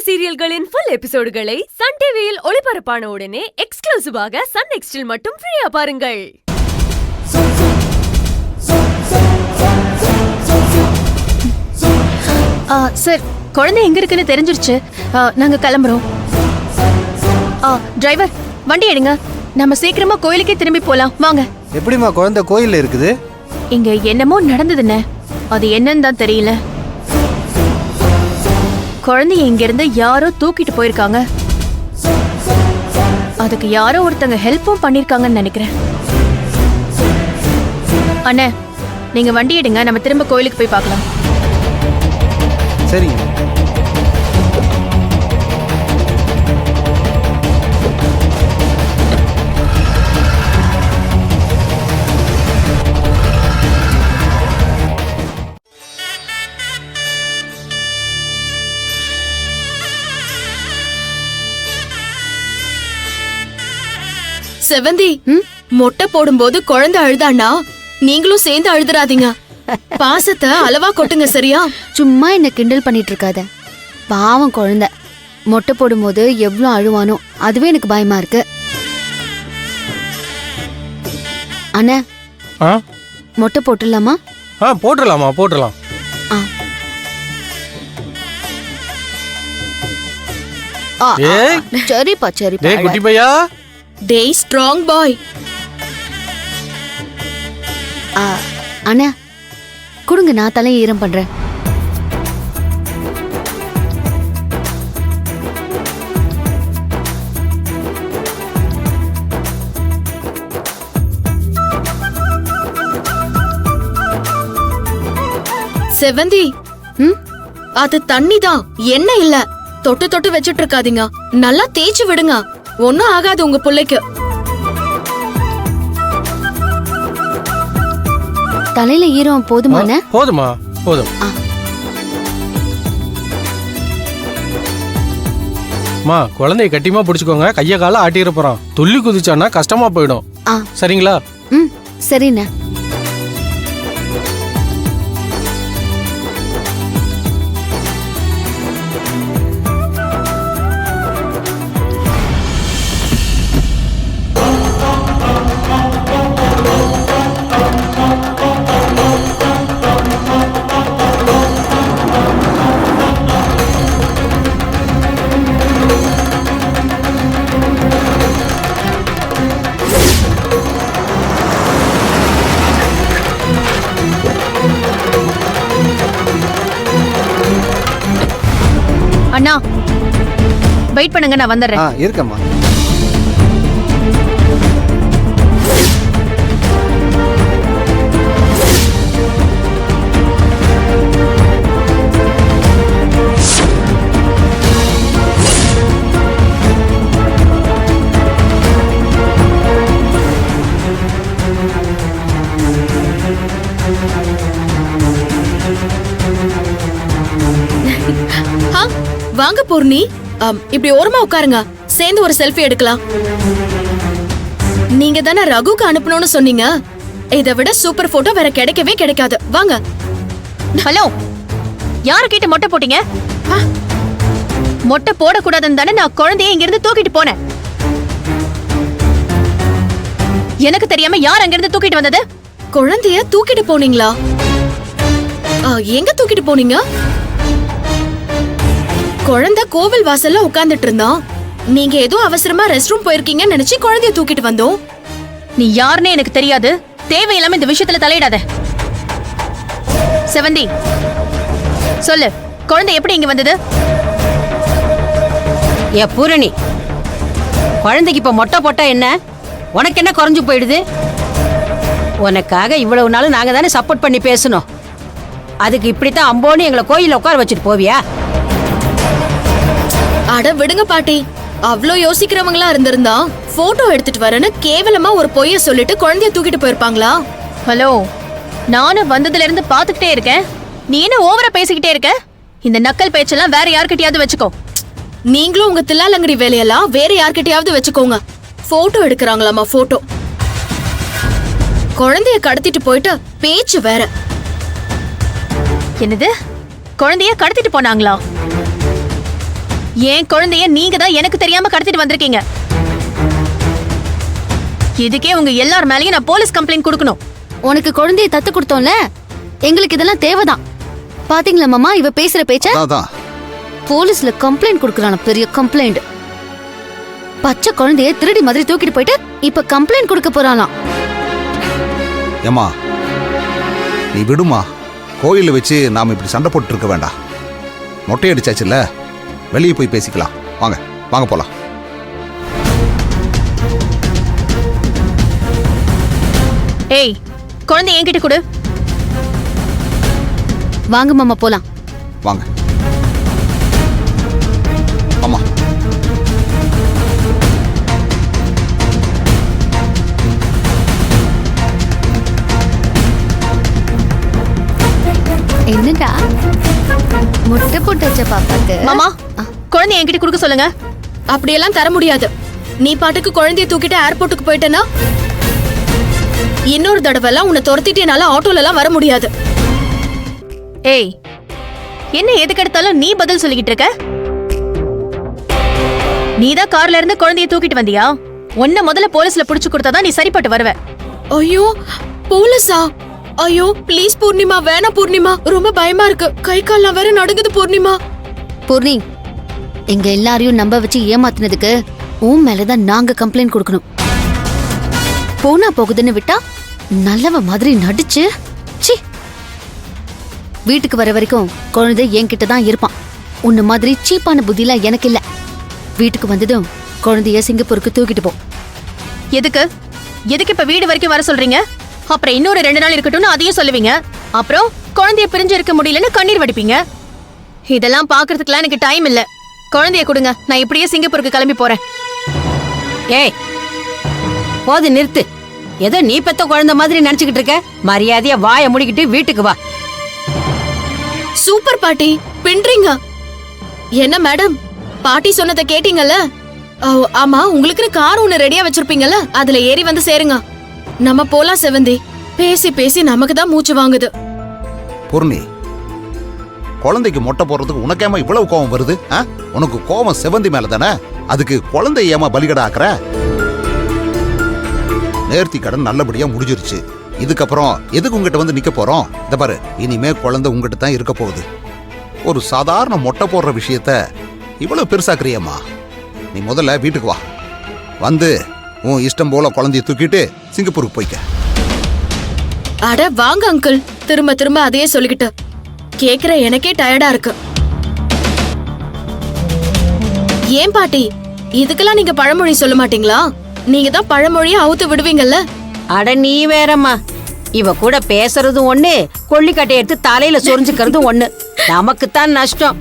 சீரியல்களின் full எபிசோடுகளை Sun டிவியில் ஒளிபரப்பான உடனே எக்ஸ்க்ளூசிவாக சன் நெக்ஸ்டில் மட்டும் ஃப்ரீயா பாருங்கள். சார், குழந்தை எங்க இருக்குன்னு தெரிஞ்சிருச்சு. நாங்க கிளம்புறோம். டிரைவர், வண்டி எடுங்க. நம்ம சீக்கிரமா கோயிலுக்கே திரும்பி போலாம். வாங்க. எப்படிமா குழந்தை கோயில்ல இருக்குது? இங்க என்னமோ நடந்ததுன்னு, அது என்னன்னு தான் தெரியல. குழந்தைய இங்க இருந்து யாரோ தூக்கிட்டு போயிருக்காங்க. அதுக்கு யாரோ ஒருத்தங்க ஹெல்ப்பும் பண்ணிருக்காங்கன்னு நினைக்கிறேன். அண்ணே, நீங்க வண்டி எடுங்க. நம்ம திரும்ப கோயிலுக்கு போய் பார்க்கலாம். சரிங்க. செவந்தி, மொட்டை போடும்போது குழந்தை அழுதானா நீங்களும் சேர்ந்து அழுதுறாதீங்க. பாசத்தை அளவா கொட்டுங்க, சரியா? சும்மா என்ன கிண்டல் பண்ணிட்டு இருக்காத. பாவம் குழந்தை மொட்டை போடும்போது எவ்வளவு அழுவானோ, அதுவே எனக்கு பயமா இருக்கு. அண்ணா, மொட்டை போட்டுடலாமா? போட்டுடலாமா? போட்டுடலாம். சரிப்பா சரிப்பா. குட்டி பையா, டேய் ஸ்ட்ராங் பாய். அண்ணா கொடுங்க, நான் தலையை ஈரம் பண்றேன். செவந்தி, அது தண்ணி தான், என்ன இல்ல. தொட்டு தொட்டு வச்சிட்டு இருக்காதீங்க. நல்லா தேய்ச்சி விடுங்க. ஒன்னும் ஆகாது உங்க பிள்ளைக்கு. தலையில ஈரம் போதுமா? போதுமா? போதும். மா, குழந்தைய கட்டிமா பிடிச்சுக்கோங்க. கைய கால ஆட்டிட போறான். துள்ளி குதிச்சானா கஷ்டமா போயிடும். சரிங்களா? சரிண்ணா. அண்ணா, வெயிட் பண்ணுங்க, நான் வந்துடுறேன். இருக்கம்மா. வாங்க பூர்ணி, இப்படி ஓரமா உட்காருங்க. சேர்ந்து ஒரு செல்ஃபி எடுக்கலாம். நீங்க தானே ரகுக்கு அனுப்பணும்னு சொன்னீங்க. இதை விட சூப்பர் போட்டோ வேற கிடைக்கவே கிடைக்காது. வாங்க. ஹலோ, யாரு கிட்ட மொட்டை போட்டீங்க? மொட்டை போடக்கூடாதுன்னு தானே நான் குழந்தைய இங்க இருந்து தூக்கிட்டு போனேன். எனக்கு தெரியாம யார் அங்க இருந்து தூக்கிட்டு வந்தது? குழந்தைய தூக்கிட்டு போனீங்களா? எங்க தூக்கிட்டு போனீங்க? குழந்தை கோவில் வாசல்ல உட்கார்ந்துட்டு இருந்தான். நீங்க ஏதோ அவசரமா ரெஸ்ட் ரூம் போயிருக்கீங்கன்னு நினைச்சு குழந்தைய தூக்கிட்டு வந்தோம். நீ யாருன்னே எனக்கு தெரியாது. தேவையில்லாம இந்த விஷயத்துல தலையிடாத. செவந்தி, சொல்லு, குழந்தை எப்படி இங்க வந்தது? பூரணி, குழந்தைக்கு இப்ப மொட்டை போட்டா என்ன? உனக்கு என்ன குறைஞ்சு போயிடுது? உனக்காக இவ்வளவு நாள் நாங்க தானே சப்போர்ட் பண்ணி பேசணும். அதுக்கு இப்படித்தான் அம்போன்னு எங்களை கோயில உட்கார வச்சுட்டு போவியா? அட விடுங்க பாட்டி. அவ்ளோ யோசிக்கிறவங்களா இருந்திருந்தா போட்டோ எடுத்துட்டு வரேன்னு கேவலமா ஒரு பொய்ய சொல்லிட்டு குழந்தைய தூக்கிட்டு போயிருப்பாங்களா? ஹலோ, நானும் வந்ததுல இருந்து பாத்துக்கிட்டே இருக்கேன். நீ என்ன ஓவரா பேசிக்கிட்டே இருக்க? இந்த நக்கல் பேச்செல்லாம் வேற யார்கிட்டயாவது வச்சுக்கோ. நீங்களும் உங்க தில்லாலங்கடி வேலையெல்லாம் வேற யார்கிட்டயாவது வச்சுக்கோங்க. போட்டோ எடுக்கிறாங்களாமா? போட்டோ குழந்தைய கடத்திட்டு போயிட்டு பேச்சு வேற. என்னது, குழந்தைய கடத்திட்டு போனாங்களா? என் குழந்தைய நீங்க தான் எனக்கு தெரியாம கடத்திட்டு வந்திருக்கீங்க. இதுக்கே உங்க எல்லார் மேலயும் நான் போலீஸ் கம்ப்ளைண்ட் கொடுக்கணும். உனக்கு குழந்தைய தத்து கொடுத்தோம்ல, எங்களுக்கு இதெல்லாம் தேவைதான். பாத்தீங்களா மாமா இவ பேசுற பேச்ச? அதான் போலீஸ்ல கம்ப்ளைண்ட் கொடுக்கறான, பெரிய கம்ப்ளைண்ட். பச்சை குழந்தைய திருடி மாதிரி தூக்கிட்டு போயிட்டு இப்ப கம்ப்ளைண்ட் கொடுக்க போறானாம். ஏமா நீ விடுமா, கோயில வச்சு நாம இப்படி சண்டை போட்டு இருக்க வேண்டாம். மொட்டை அடிச்சாச்சுல்ல, வெளியே போய் பேசிக்கலாம். வாங்க வாங்க போலாம். ஏய், குழந்தை என்கிட்ட கொடு. வாங்க மாமா போலாம். வாங்க ஆமா. என்னடா முட்டை போட்டு வச்ச பாப்பாக்கு? மாமா, குழந்தை என்கிட்ட கொடுக்க சொல்லுங்க. அப்படியெல்லாம் தர முடியாது. நீ பாட்டுக்கு குழந்தைய தூக்கிட்டு ஏர்போர்ட்டுக்கு போயிட்டேன்னா இன்னொரு தடவை எல்லாம் உன்னை துரத்திட்டு என்னால ஆட்டோல எல்லாம் வர முடியாது. ஏய், என்ன எதுக்கு எடுத்தாலும் நீ பதில் சொல்லிக்கிட்டு இருக்க? நீதான் கார்ல இருந்து குழந்தைய தூக்கிட்டு வந்தியா? உன்ன முதல்ல போலீஸ்ல புடிச்சு கொடுத்தாதான் நீ சரிப்பட்டு வருவ. ஐயோ போலீஸா? ஐயோ ப்ளீஸ் பூர்ணிமா, வேணா பூர்ணிமா, ரொம்ப பயமா இருக்கு. கை கால்லாம் வேற நடுங்குது பூர்ணிமா. பூர்ணி, எங்க எல்லாரையும் நம்ப வச்சு ஏமாத்தினதுக்கு உன் மேலதான் நாங்க கம்ப்ளைண்ட் கொடுக்கணும். போனா போகுதுன்னு விட்டா நல்லவ மாதிரி நடிச்சு சி. வீட்டுக்கு வர வரைக்கும் குழந்தை என்கிட்ட தான் இருப்பான். உன்ன மாதிரி சீப்பான புத்திலாம் எனக்கு இல்ல. வீட்டுக்கு வந்ததும் குழந்தைய சிங்கப்பூருக்கு தூக்கிட்டு போ. எதுக்கு எதுக்கு இப்ப வீடு வரைக்கும் வர சொல்றீங்க? அப்புறம் இன்னொரு 2 நாள் இருக்கட்டும்னு அதையும் சொல்லுவீங்க. அப்புறம் குழந்தைய பிரிஞ்சு இருக்க முடியலன்னு கண்ணீர் வடிப்பீங்க. இதெல்லாம் பாக்குறதுக்குலாம் எனக்கு டைம் இல்ல. குழந்தைய கொடுங்க, நான் இப்படியே சிங்கப்பூருக்கு கிளம்பி போறேன். ஏய், போது நிறுத்து. ஏதோ நீ பெத்த குழந்தை மாதிரி நினைச்சுக்கிட்டு இருக்க. மரியாதையா வாயை முடிக்கிட்டு வீட்டுக்கு வா. சூப்பர் பாட்டி, பின்றீங்க. என்ன மேடம், பாட்டி சொன்னதை கேட்டீங்கல்ல? ஆமா, உங்களுக்குன்னு கார் ஒண்ணு ரெடியா வச்சிருப்பீங்கல்ல, அதுல ஏறி வந்து சேருங்க. நம்ம போலாம் செவந்தி. பேசி பேசி நமக்கு தான் மூச்சு வாங்குது. பூர்ணி, குழந்தைக்கு மொட்டை போடுறதுக்கு உனக்கேமா இவ்வளவு கோபம் வருது? உனக்கு கோபம் செவந்தி மேல தானே, அதுக்கு குழந்தை ஏமா பலிகடா ஆக்குற? நேர்த்தி கடன் நல்லபடியா முடிஞ்சிருச்சு. இதுக்கப்புறம் எதுக்கு உங்ககிட்ட வந்து நிக்க போறோம்? இந்த பாரு, இனிமே குழந்தை உங்ககிட்ட தான் இருக்க போகுது. ஒரு சாதாரண மொட்டை போடுற விஷயத்த இவ்வளவு பெருசாக்குறியம்மா. நீ முதல்ல வீட்டுக்கு வா. வந்து உன் இஷ்டம் போல குழந்தைய தூக்கிட்டு சிங்கப்பூருக்கு போய்க்க. அட வாங்க அங்கிள், திரும்ப திரும்ப அதையே சொல்லிக்கிட்டு கேக்குற எனக்கே டயர்டா இருக்கு. ஏன் பாட்டி, இதுக்கெல்லாம் நீங்க பழமொழி சொல்ல மாட்டீங்களா? நீங்க தான் பழமொழியை அவுத்து விடுவீங்கல்ல. அட நீ வேறம்மா, இவ கூட பேசுறதும் ஒண்ணு, கொள்ளிக்கட்டை எடுத்து தலையில சொரிஞ்சுக்கிறதும் ஒண்ணு. நமக்குத்தான் நஷ்டம்.